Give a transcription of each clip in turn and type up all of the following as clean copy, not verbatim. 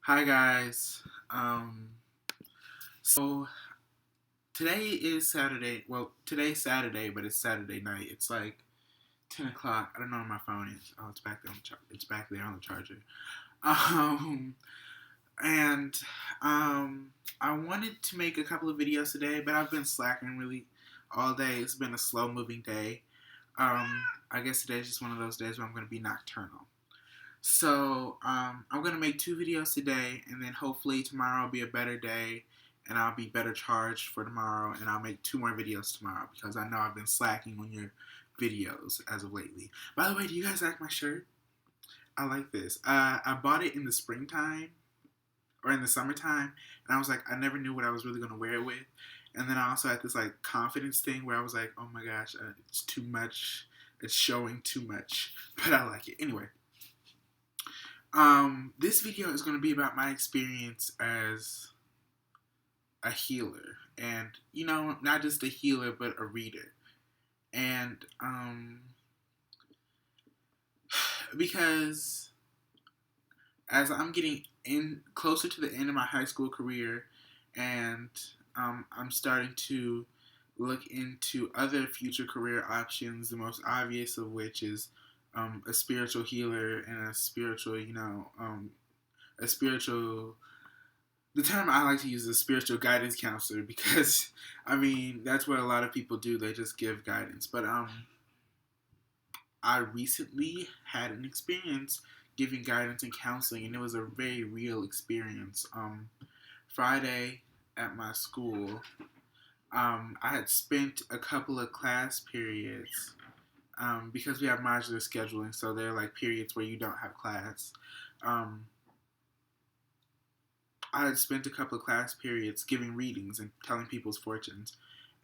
Hi guys. So today is Saturday. Well, today's Saturday, but it's Saturday night. It's like 10 o'clock. I don't know where my phone is. Oh, it's back there on the It's back there on the charger. Um, and I wanted to make a couple of videos today, but I've been slacking really all day. It's been a slow moving day. I guess today's just one of those days where I'm going to be nocturnal. So I'm gonna make 2 videos today, and then hopefully tomorrow will be a better day, and I'll be better charged for tomorrow, and I'll make 2 more videos tomorrow because I know I've been slacking on your videos as of lately. By the way, do you guys like my shirt? I like this. I bought it in the springtime or in the summertime, and I was like, I never knew what I was really gonna wear it with, and then I also had this like confidence thing where I was like, oh my gosh, it's too much. It's showing too much, but I like it anyway. This video is going to be about my experience as a healer, and not just a healer, but a reader. And because as I'm getting in closer to the end of my high school career, and I'm starting to look into other future career options, the most obvious of which is a spiritual healer and a spiritual, a spiritual. The term I like to use is spiritual guidance counselor because, I mean, that's what a lot of people do. They just give guidance. But I recently had an experience giving guidance and counseling, and it was a very real experience. Friday at my school, I had spent a couple of class periods because we have modular scheduling, so there are like periods where you don't have class. I had spent a couple of class periods giving readings and telling people's fortunes,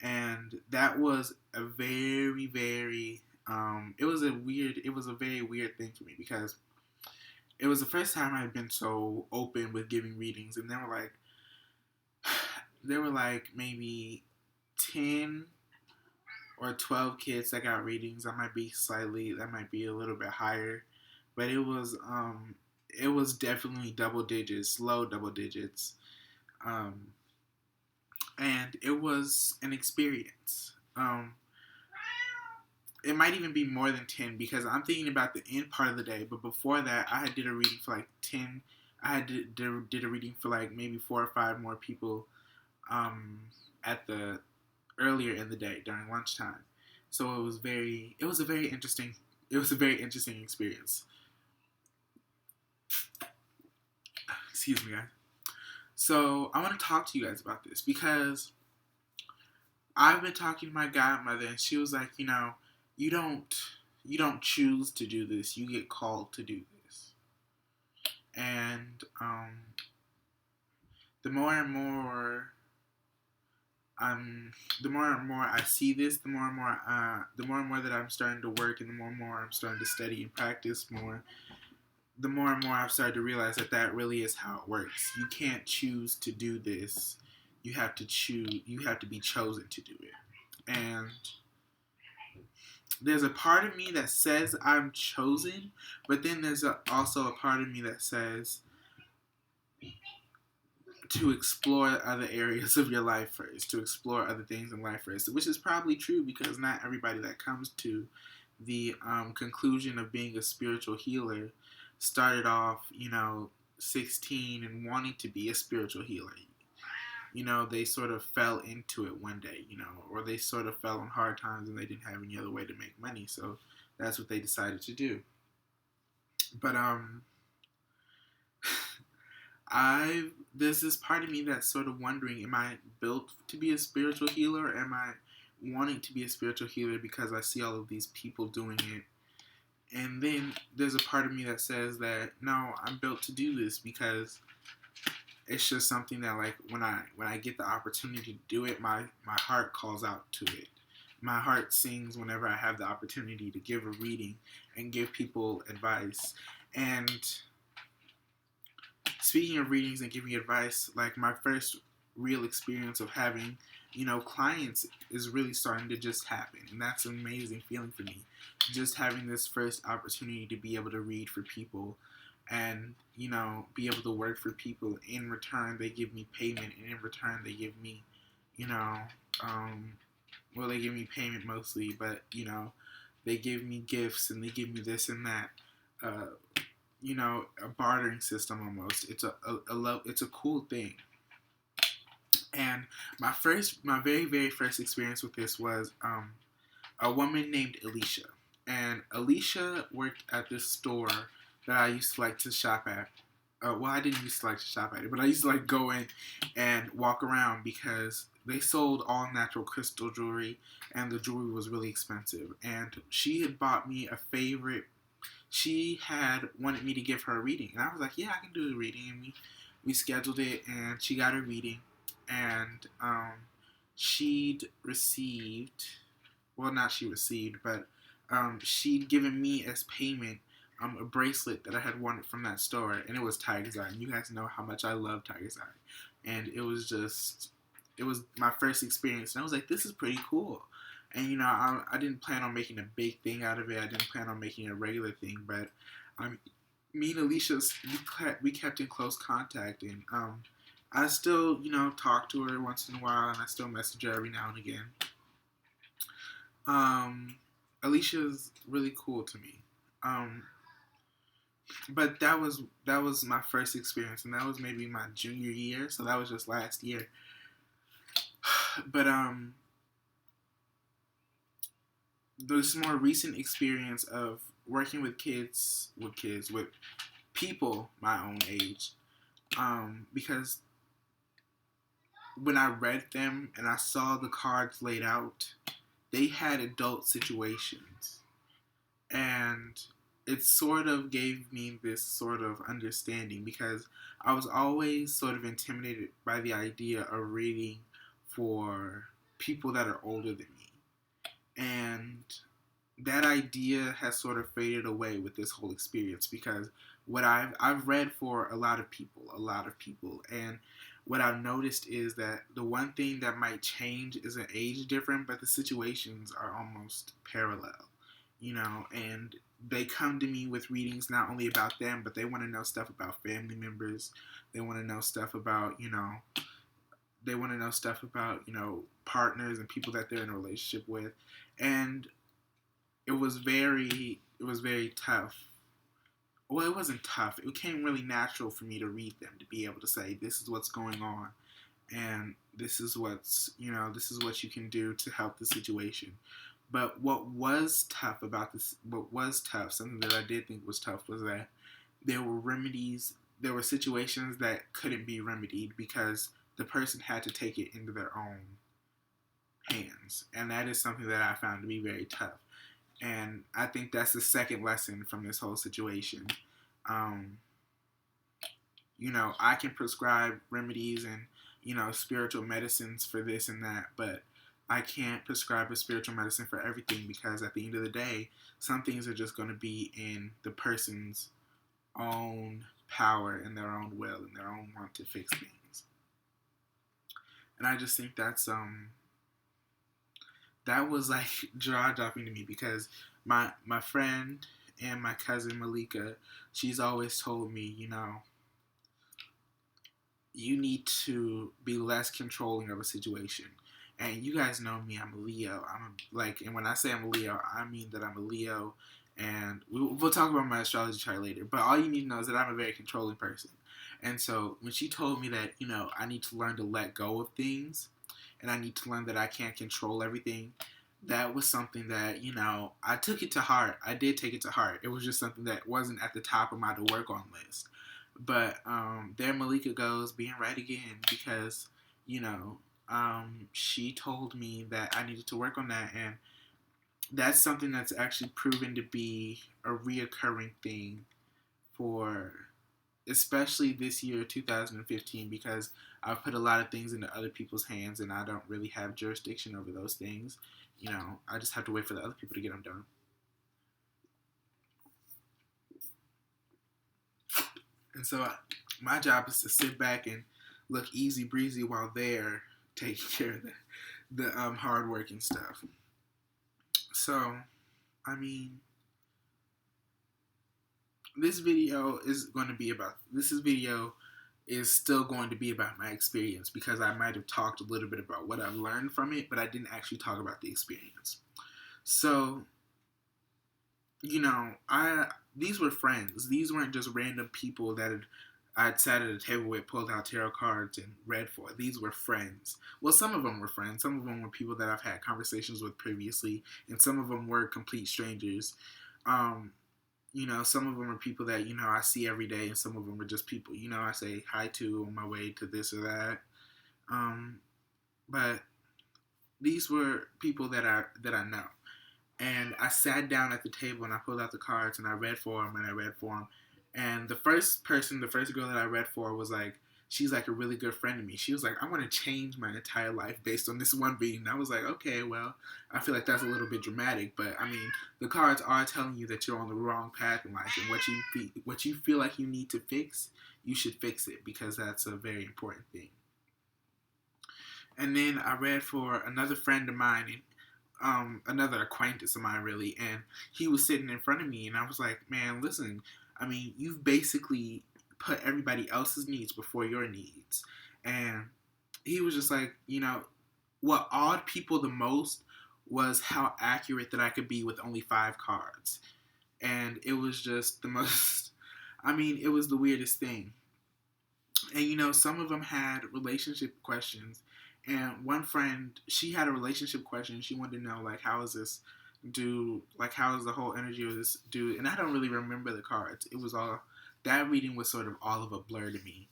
and that was a very, very it was a very weird thing for me because it was the first time I had been so open with giving readings, and there were like maybe 10 or 12 kids that got readings. That might be a little bit higher, but it was definitely double digits, low double digits, um, and it was an experience. It might even be more than 10 because I'm thinking about the end part of the day. But before that, I had did a reading for like 10. I had did a reading for like maybe 4 or 5 more people at the earlier in the day during lunchtime. So it was a very interesting experience. Excuse me, guys. So I want to talk to you guys about this because I've been talking to my godmother, and she was like, you don't choose to do this. You get called to do this. And the more and more the more and more I see this, the more and more that I'm starting to work, and the more and more I'm starting to study and practice more, the more and more I've started to realize that really is how it works. You can't choose to do this. You have to choose. You have to be chosen to do it. And there's a part of me that says I'm chosen, but then there's also a part of me that says to explore other areas of your life first, to explore other things in life first, which is probably true because not everybody that comes to the conclusion of being a spiritual healer started off, 16 and wanting to be a spiritual healer. They sort of fell into it one day, or they sort of fell on hard times and they didn't have any other way to make money, so that's what they decided to do. But there's this part of me that's sort of wondering, am I built to be a spiritual healer, or am I wanting to be a spiritual healer because I see all of these people doing it? And then there's a part of me that says that no, I'm built to do this because it's just something that, like, when I get the opportunity to do it, my heart calls out to it. My heart sings whenever I have the opportunity to give a reading and give people advice. And speaking of readings and giving advice, like, my first real experience of having, clients is really starting to just happen. And that's an amazing feeling for me. Just having this first opportunity to be able to read for people and be able to work for people. In return, they give me payment, and in return, they give me, you know, um, well, they give me payment mostly, but they give me gifts and they give me this and that. Uh, a bartering system almost. It's a cool thing. And my very very first experience with this was a woman named Alicia, and Alicia worked at this store that I used to like to shop at. Well, I didn't used to like to shop at it, but I used to like go in and walk around because they sold all natural crystal jewelry, and the jewelry was really expensive. And she had bought me a favorite. She had wanted me to give her a reading, and I was like, "Yeah, I can do a reading." And we scheduled it, and she got a reading, and she'd received, well, not she received, but she'd given me as payment a bracelet that I had wanted from that store, and it was Tiger's Eye. And you guys know how much I love Tiger's Eye, and it was my first experience, and I was like, this is pretty cool. And I didn't plan on making a big thing out of it. I didn't plan on making it a regular thing, but me and Alicia, we kept in close contact, and I still talk to her once in a while, and I still message her every now and again. Alicia's really cool to me. But that was my first experience, and that was maybe my junior year, so that was just last year. But this more recent experience of working with people my own age, because when I read them and I saw the cards laid out, they had adult situations, and it sort of gave me this sort of understanding, because I was always sort of intimidated by the idea of reading for people that are older than me. And that idea has sort of faded away with this whole experience, because what I've read for a lot of people, and what I've noticed is that the one thing that might change is an age difference, but the situations are almost parallel, and they come to me with readings not only about them, but they want to know stuff about family members. They want to know stuff about, partners and people that they're in a relationship with. And it was very tough. Well, it wasn't tough. It became really natural for me to read them, to be able to say, this is what's going on, and this is what you can do to help the situation. But what was tough, something that I did think was tough, was that there were situations that couldn't be remedied because the person had to take it into their own hands. And that is something that I found to be very tough. And I think that's the second lesson from this whole situation. I can prescribe remedies and, spiritual medicines for this and that, but I can't prescribe a spiritual medicine for everything, because at the end of the day, some things are just going to be in the person's own power and their own will and their own want to fix things. And I just think that was like jaw dropping to me, because my friend and my cousin Malika, she's always told me, you need to be less controlling of a situation. And you guys know me, I'm a Leo. And when I say I'm a Leo, I mean that I'm a Leo. And we'll talk about my astrology chart later. But all you need to know is that I'm a very controlling person. And so when she told me that, I need to learn to let go of things, and I need to learn that I can't control everything, that was something that, I took it to heart. I did take it to heart. It was just something that wasn't at the top of my to work on list. But there Malika goes, being right again, because, she told me that I needed to work on that, and that's something that's actually proven to be a reoccurring thing for especially this year, 2015, because I've put a lot of things into other people's hands, and I don't really have jurisdiction over those things. I just have to wait for the other people to get them done. And so my job is to sit back and look easy breezy while they're taking care of the hard working stuff. So, I mean, this video is going to be about this video is still going to be about my experience because I might have talked a little bit about what I've learned from it, but I didn't actually talk about the experience. So, I these were friends. These weren't just random people that I'd sat at a table with, pulled out tarot cards, and read for. These were friends. Well, some of them were friends. Some of them were people that I've had conversations with previously, and some of them were complete strangers. Um, some of them are people that, I see every day, and some of them are just people, I say hi to on my way to this or that. But these were people that I know. And I sat down at the table and I pulled out the cards and I read for them and I read for them. And the first girl that I read for was like, she's like a really good friend to me. She was like, I want to change my entire life based on this one reading. And I was like, okay, well, I feel like that's a little bit dramatic, but I mean, the cards are telling you that you're on the wrong path in life, and what you feel like you need to fix, you should fix it because that's a very important thing. And then I read for another friend of mine, and another acquaintance of mine, really, and he was sitting in front of me, and I was like, man, listen, I mean, you've basically put everybody else's needs before your needs. And he was just like, what awed people the most was how accurate that I could be with only 5 cards. And it was just the most, I mean, it was the weirdest thing. And some of them had relationship questions. And one friend, she had a relationship question. She wanted to know, like, how is this dude, like, how is the whole energy of this dude? And I don't really remember the cards. It was all, that reading was sort of all of a blur to me.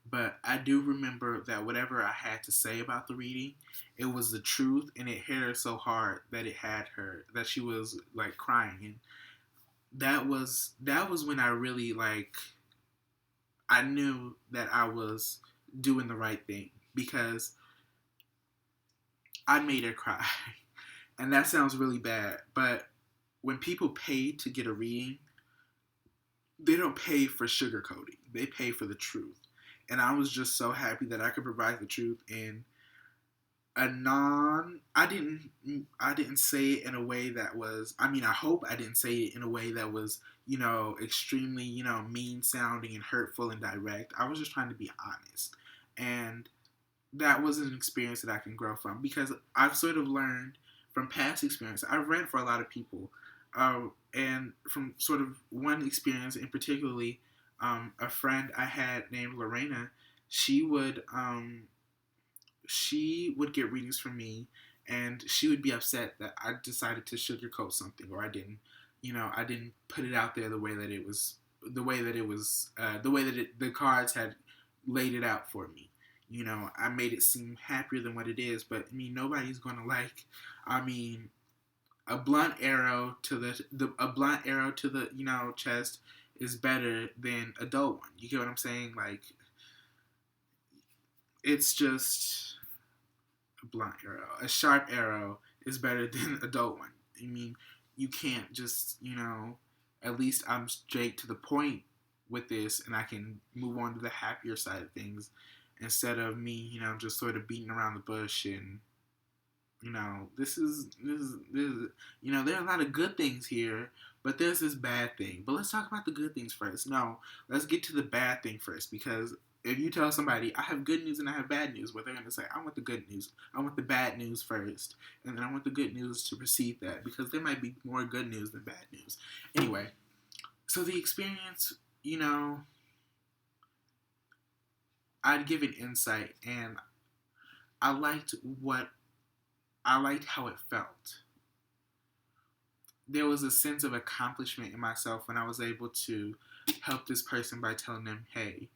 But I do remember that whatever I had to say about the reading, it was the truth, and it hit her so hard that it had her, that she was, like, crying. And that was when I really, like, I knew that I was doing the right thing because I made her cry. And that sounds really bad, but when people pay to get a reading, they don't pay for sugarcoating. They pay for the truth. And I was just so happy that I could provide the truth in a I didn't say it in a way that was, I mean, I hope I didn't say it in a way that was, extremely, mean sounding and hurtful and direct. I was just trying to be honest. And that was an experience that I can grow from because I've sort of learned from past experience. I've read for a lot of people, and from sort of one experience in particularly, a friend I had named Lorena, she would get readings from me, and she would be upset that I decided to sugarcoat something, or I didn't, I didn't put it out there the way that it was, the cards had laid it out for me. I made it seem happier than what it is, but I mean, nobody's gonna like. I mean, a blunt arrow to the chest is better than a dull one. You get what I'm saying? Like, it's just a blunt arrow. A sharp arrow is better than a dull one. I mean, you can't just, at least I'm straight to the point with this, and I can move on to the happier side of things instead of me, just sort of beating around the bush. And this is there are a lot of good things here, but there's this bad thing. But let's talk about the good things first. No, let's get to the bad thing first, because if you tell somebody I have good news and I have bad news, what they're going to say, I want the good news. I want the bad news first, and then I want the good news to precede that, because there might be more good news than bad news. Anyway, so the experience, I'd give an insight, and I liked how it felt. There was a sense of accomplishment in myself when I was able to help this person by telling them, hey,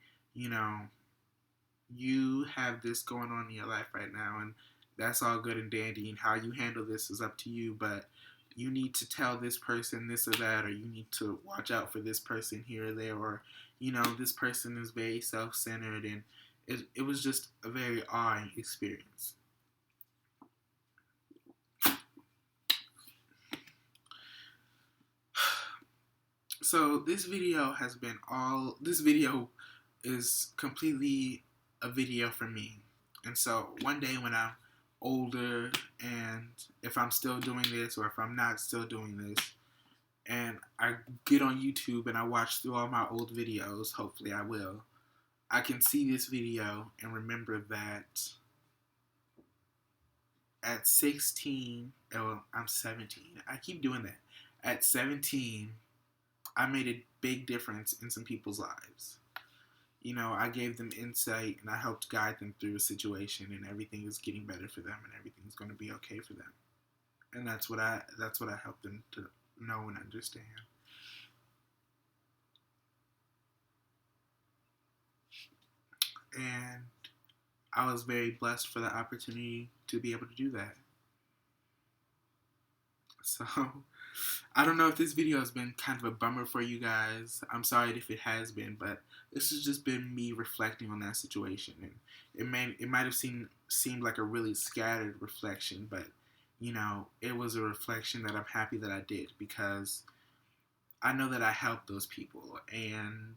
you have this going on in your life right now, and that's all good and dandy, and how you handle this is up to you, but you need to tell this person this or that, or you need to watch out for this person here or there, or, this person is very self-centered, and it was just a very awing experience. So this video is completely a video for me. And so one day when I'm older, and if I'm still doing this or if I'm not still doing this, and I get on YouTube and I watch through all my old videos, hopefully I will, I can see this video and remember that at 16, oh, I'm 17. I keep doing that. At 17, I made a big difference in some people's lives. You know, I gave them insight and I helped guide them through a situation, and everything is getting better for them and everything's going to be okay for them. And that's what I help them to know and understand. And I was very blessed for the opportunity to be able to do that. So, I don't know if this video has been kind of a bummer for you guys. I'm sorry if it has been, but this has just been me reflecting on that situation. And it might have seemed like a really scattered reflection, but you know, it was a reflection that I'm happy that I did, because I know that I helped those people, and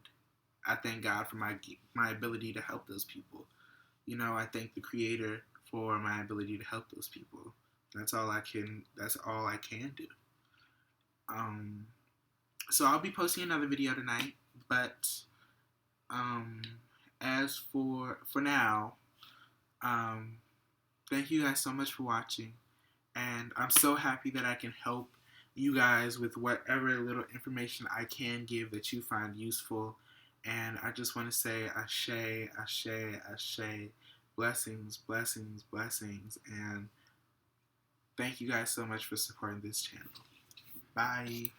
I thank God for my ability to help those people. You know, I thank the Creator for my ability to help those people. That's all I can. That's all I can do. Um, so I'll be posting another video tonight, but um, as for now, um, thank you guys so much for watching, and I'm so happy that I can help you guys with whatever little information I can give that you find useful. And I just want to say ashe, ashe, ashe, blessings, blessings, blessings, and thank you guys so much for supporting this channel. Bye.